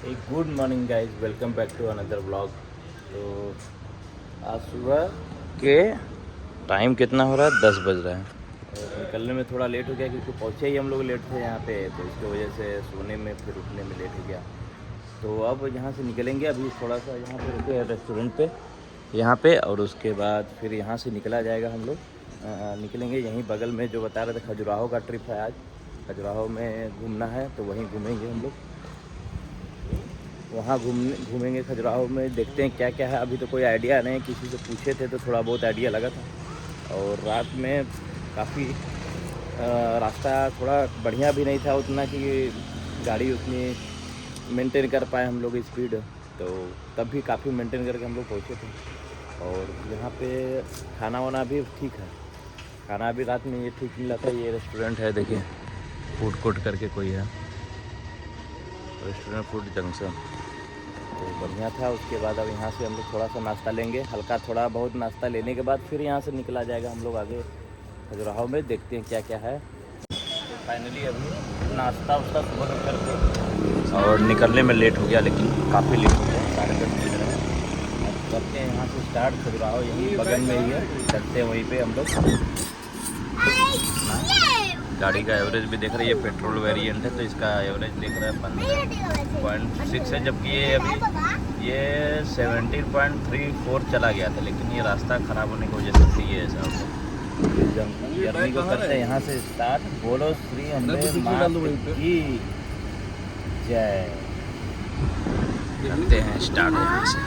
एक good morning guys, welcome back to another blog. तो आज सुबह के टाइम कितना हो रहा है, 10 बज रहा है और निकलने में थोड़ा लेट हो गया क्योंकि पहुँचे ही हम लोग लेट थे यहाँ पे, तो इसकी वजह से सोने में फिर उठने में लेट हो गया। तो अब यहाँ से निकलेंगे, अभी थोड़ा सा यहाँ पे रुके हैं रेस्टोरेंट पे यहाँ पे, और उसके बाद फिर यहाँ से निकला जाएगा। हम लोग निकलेंगे यहीं बगल में जो बता रहे थे, खजुराहो का ट्रिप है आज, खजुराहो में घूमना है तो वहीं घूमेंगे हम लोग। वहाँ घूमेंगे खजुराहो में, देखते हैं क्या क्या है। अभी तो कोई आइडिया नहीं, किसी से पूछे थे तो थोड़ा बहुत आइडिया लगा था। और रात में काफ़ी रास्ता थोड़ा बढ़िया भी नहीं था उतना कि गाड़ी उतनी मेंटेन कर पाए हम लोग स्पीड, तो तब भी काफ़ी मेंटेन करके हम लोग पहुँचे थे। और यहाँ पे खाना वाना भी ठीक है, खाना भी रात में ये ठीक मिला था। ये रेस्टोरेंट है, देखिए फूड कोर्ट करके कोई है, रेस्टोरेंट फूड जंक्शन, तो बढ़िया था। उसके बाद अब यहाँ से हम लोग थोड़ा सा नाश्ता लेंगे, हल्का थोड़ा बहुत नाश्ता लेने के बाद फिर यहाँ से निकला जाएगा हम लोग आगे खजुराहो में, देखते हैं क्या क्या है। फाइनली अभी नाश्ता उसका सुबह में करके और निकलने में लेट हो गया, लेकिन काफ़ी लेट हो गया, 10:30 बज रहे हैं। अब करते हैं यहाँ से स्टार्ट, खजुराहो यहीं बगल में ही है, चलते हैं वहीं पर हम लोग। गाड़ी का एवरेज भी देख रहे हैं, ये पेट्रोल वेरिएंट है तो इसका एवरेज देख रहा है 15.6 है, जबकि ये अभी ये 17.34 चला गया था, लेकिन ये रास्ता ख़राब होने की वजह से ये ऐसा हो गया। जर्नी को करते हैं यहाँ से स्टार्ट। बोलो श्री अम्बे माँ की जय, करते हैं स्टार्ट यहाँ से।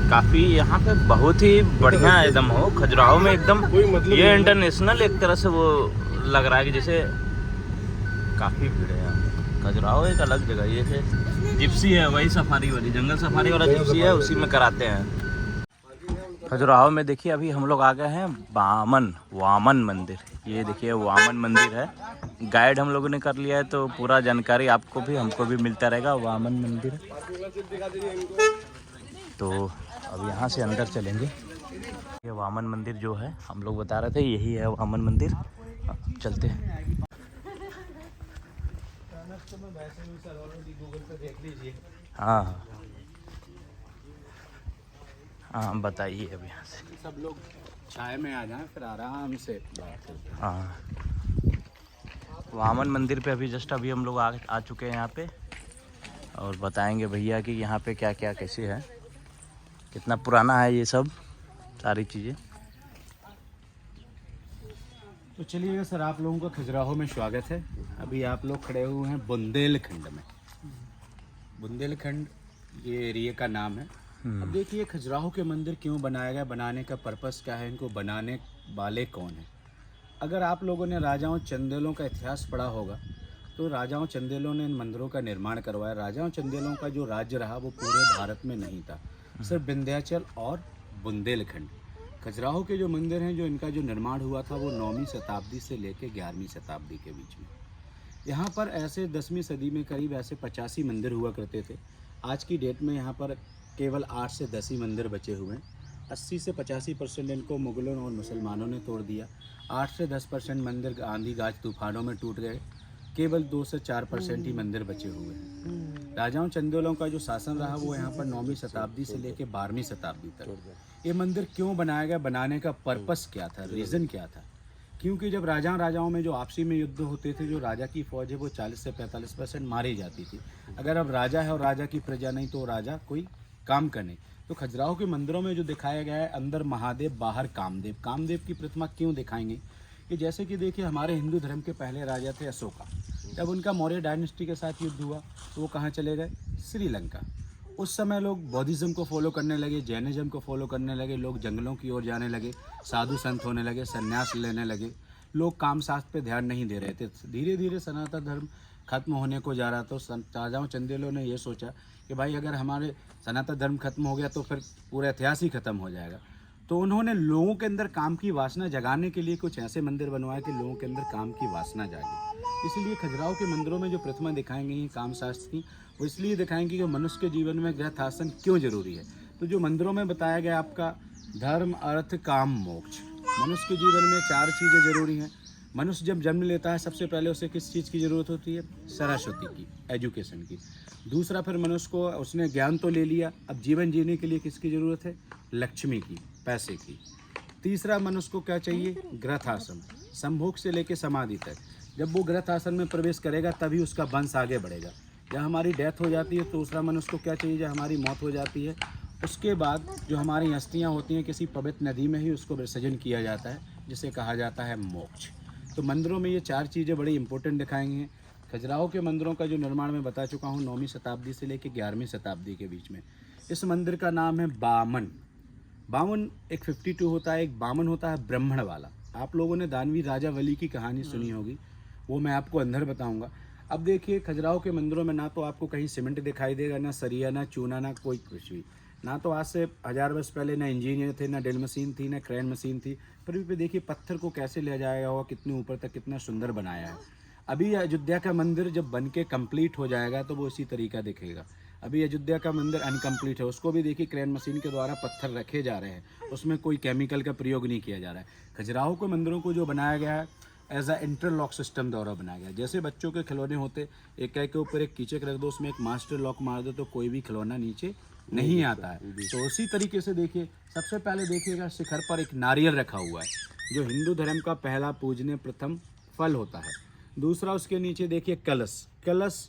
काफ़ी यहाँ पे बहुत ही बढ़िया एकदम हो खजुराहो में, एकदम ये इंटरनेशनल एक तरह से वो लग रहा है कि जैसे काफ़ी भीड़ है यहाँ। खजुराहो एक अलग जगह, ये है जिप्सी है, वही सफारी वाली, जंगल सफारी वाला जिप्सी है, उसी में कराते हैं। खजुराहो में देखिए अभी हम लोग आ गए हैं वामन मंदिर। ये देखिए वामन मंदिर है, गाइड हम लोगों ने कर लिया है तो पूरा जानकारी आपको भी हमको भी मिलता रहेगा। वामन मंदिर, तो अब यहाँ से अंदर चलेंगे। ये वामन मंदिर जो है हम लोग बता रहे थे, यही है वामन मंदिर। चलते हैं। हाँ हाँ बताइए अब यहाँ से। सब लोग चाय में आ जाएं, फिर आराम से बात करते हैं। हाँ, वामन मंदिर पे अभी हम लोग आ चुके हैं यहाँ पे, और बताएंगे भैया कि यहाँ पे क्या क्या कैसे है, कितना पुराना है ये सब सारी चीज़ें। तो चलिए सर, आप लोगों का खजुराहो में स्वागत है। अभी आप लोग खड़े हुए हैं बुंदेलखंड में। बुंदेलखंड ये एरिया का नाम है। अब देखिए खजुराहो के मंदिर क्यों बनाया गया, बनाने का पर्पस क्या है, इनको बनाने वाले कौन है। अगर आप लोगों ने राजाओं चंदेलों का इतिहास पढ़ा होगा तो राजाओं चंदेलों ने इन मंदिरों का निर्माण करवाया। राजाओं चंदेलों का जो राज्य रहा वो पूरे भारत में नहीं था, सिर्फ विंध्याचल और बुंदेलखंड। खजुराहो के जो मंदिर हैं, जो इनका जो निर्माण हुआ था वो 9वीं शताब्दी से लेकर 11वीं शताब्दी के बीच में। यहाँ पर ऐसे 10वीं सदी में करीब ऐसे 85 मंदिर हुआ करते थे। आज की डेट में यहाँ पर केवल 8 से 10 ही मंदिर बचे हुए हैं। 80 से 85% इनको मुगलों और मुसलमानों ने तोड़ दिया। 8 से 10% मंदिर आंधी गाज तूफानों में टूट गए। केवल 2 से 4% ही मंदिर बचे हुए हैं। राजाओं चंदेलों का जो शासन रहा वो यहाँ पर 9वीं शताब्दी से लेकर 12वीं शताब्दी तक। ये मंदिर क्यों बनाया गया, बनाने का पर्पस क्या था, रीज़न क्या था। क्योंकि जब राजाओं में जो आपसी में युद्ध होते थे, जो राजा की फौज है वो 40 से 45% मारी जाती थी। अगर अब राजा है और राजा की प्रजा नहीं तो राजा कोई काम का नहीं। तो खजुराहो के मंदिरों में जो दिखाया गया है, अंदर महादेव बाहर कामदेव। कामदेव की प्रतिमा क्यों दिखाएंगे कि जैसे कि देखिए हमारे हिंदू धर्म के पहले राजा थे अशोका। जब उनका मौर्य डायनेस्टी के साथ युद्ध हुआ तो वो कहाँ चले गए, श्रीलंका। उस समय लोग बौद्धिज़्म को फॉलो करने लगे, जैनिज़्म को फॉलो करने लगे, लोग जंगलों की ओर जाने लगे, साधु संत होने लगे, संन्यास लेने लगे। लोग काम शास्त्र पे ध्यान नहीं दे रहे थे। धीरे धीरे सनातन धर्म खत्म होने को जा रहा। तो राजाओं चंदेलों ने ये सोचा कि भाई अगर हमारे सनातन धर्म खत्म हो गया तो फिर पूरा इतिहास ही खत्म हो जाएगा। तो उन्होंने लोगों के अंदर काम की वासना जगाने के लिए कुछ ऐसे मंदिर बनवाए कि लोगों के अंदर काम की वासना जागे। इसलिए खजुराहो के मंदिरों में जो प्रतिमा दिखाई गई है काम शास्त्र की, वो इसलिए दिखाएंगी कि मनुष्य के जीवन में गृहस्थ आश्रम क्यों जरूरी है। तो जो मंदिरों में बताया गया आपका धर्म अर्थ काम मोक्ष, मनुष्य के जीवन में 4 चीज़ें जरूरी हैं। मनुष्य जब जन्म लेता है सबसे पहले उसे किस चीज़ की ज़रूरत होती है? सरस्वती की, एजुकेशन की। दूसरा, फिर मनुष्य को उसने ज्ञान तो ले लिया, अब जीवन जीने के लिए किसकी ज़रूरत है? लक्ष्मी की, पैसे की। तीसरा, मनुष्य को क्या चाहिए? गृहस्थाश्रम, संभोग से लेकर समाधि तक। जब वो गृहस्थाश्रम में प्रवेश करेगा तभी उसका वंश आगे बढ़ेगा। जब हमारी डेथ हो जाती है तो दूसरा मनुष्य को क्या चाहिए? जब हमारी मौत हो जाती है उसके बाद जो हमारी अस्थियाँ होती हैं किसी पवित्र नदी में ही उसको विसर्जन किया जाता है, जिसे कहा जाता है मोक्ष। तो मंदिरों में ये 4 चीज़ें बड़ी इंपॉर्टेंट दिखाएंगी हैं। खजुराहो के मंदिरों का जो निर्माण मैं बता चुका हूँ 9वीं शताब्दी से लेकर 11वीं शताब्दी के बीच में। इस मंदिर का नाम है बामन। बामन एक 52 होता है, एक बामन होता है ब्राह्मण वाला। आप लोगों ने दानवी राजा वली की कहानी सुनी होगी, वो मैं आपको अंदर बताऊंगा। अब देखिए खजुराहो के मंदिरों में ना तो आपको कहीं सीमेंट दिखाई देगा, ना सरिया, ना चूना, ना कोई कुछ भी। ना तो आज से 1000 वर्ष पहले ना इंजीनियर थे, ना ड्रिल मशीन थी, ना क्रेन मशीन थी। फिर भी देखिए पत्थर को कैसे ले जाया हुआ, कितने ऊपर तक कितना सुंदर बनाया है। अभी अयोध्या का मंदिर जब बन के कम्प्लीट हो जाएगा तो वो इसी तरीका दिखेगा। अभी अयोध्या का मंदिर अनकम्प्लीट है, उसको भी देखिए क्रेन मशीन के द्वारा पत्थर रखे जा रहे हैं, उसमें कोई केमिकल का प्रयोग नहीं किया जा रहा है। खजुराहो के मंदिरों को जो बनाया गया है एज अ इंटरलॉक सिस्टम द्वारा बनाया गया। जैसे बच्चों के खिलौने होते, एक के ऊपर एक कीचक रख दो, उसमें एक मास्टर लॉक मार दो तो कोई भी खिलौना नीचे नहीं आता है। तो उसी तरीके से देखिए, सबसे पहले देखिएगा शिखर पर एक नारियल रखा हुआ है, जो हिंदू धर्म का पहला पूजनीय प्रथम फल होता है। दूसरा, उसके नीचे देखिए कलश। कलश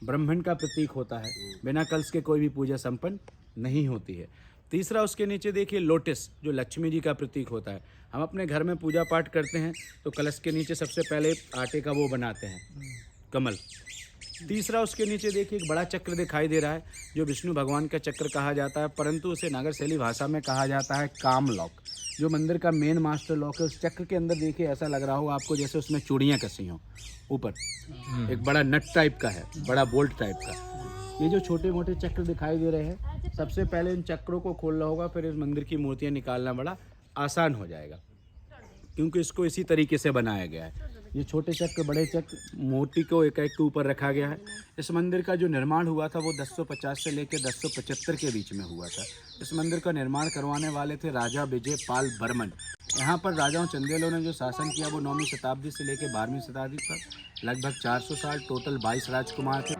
ब्राह्मण का प्रतीक होता है, बिना कलश के कोई भी पूजा संपन्न नहीं होती है। तीसरा, उसके नीचे देखिए लोटस, जो लक्ष्मी जी का प्रतीक होता है। हम अपने घर में पूजा पाठ करते हैं तो कलश के नीचे सबसे पहले आटे का वो बनाते हैं, कमल। तीसरा, उसके नीचे देखिए एक बड़ा चक्र दिखाई दे रहा है, जो विष्णु भगवान का चक्र कहा जाता है, परंतु उसे नागर शैली भाषा में कहा जाता है काम लॉक। जो मंदिर का मेन मास्टर लॉक है, उस चक्र के अंदर देखिए ऐसा लग रहा हो आपको जैसे उसमें चूड़ियाँ कसी हों। ऊपर एक बड़ा नट टाइप का है, बड़ा बोल्ट टाइप का। ये जो छोटे मोटे चक्र दिखाई दे रहे हैं, सबसे पहले इन चक्रों को खोलना होगा, फिर इस मंदिर की मूर्तियाँ निकालना बड़ा आसान हो जाएगा, क्योंकि इसको इसी तरीके से बनाया गया है। ये छोटे चक्र, बड़े चक्र, मूर्ति को एक एक के ऊपर रखा गया है। इस मंदिर का जो निर्माण हुआ था वो 1050 से लेकर 1075 के बीच में हुआ था। इस मंदिर का निर्माण करवाने वाले थे राजा विजय पाल बर्मन। यहाँ पर राजाओं चंदेलों ने जो शासन किया वो 9वीं शताब्दी से लेकर 12वीं शताब्दी तक, लगभग 400 साल। टोटल 22 राजकुमार थे।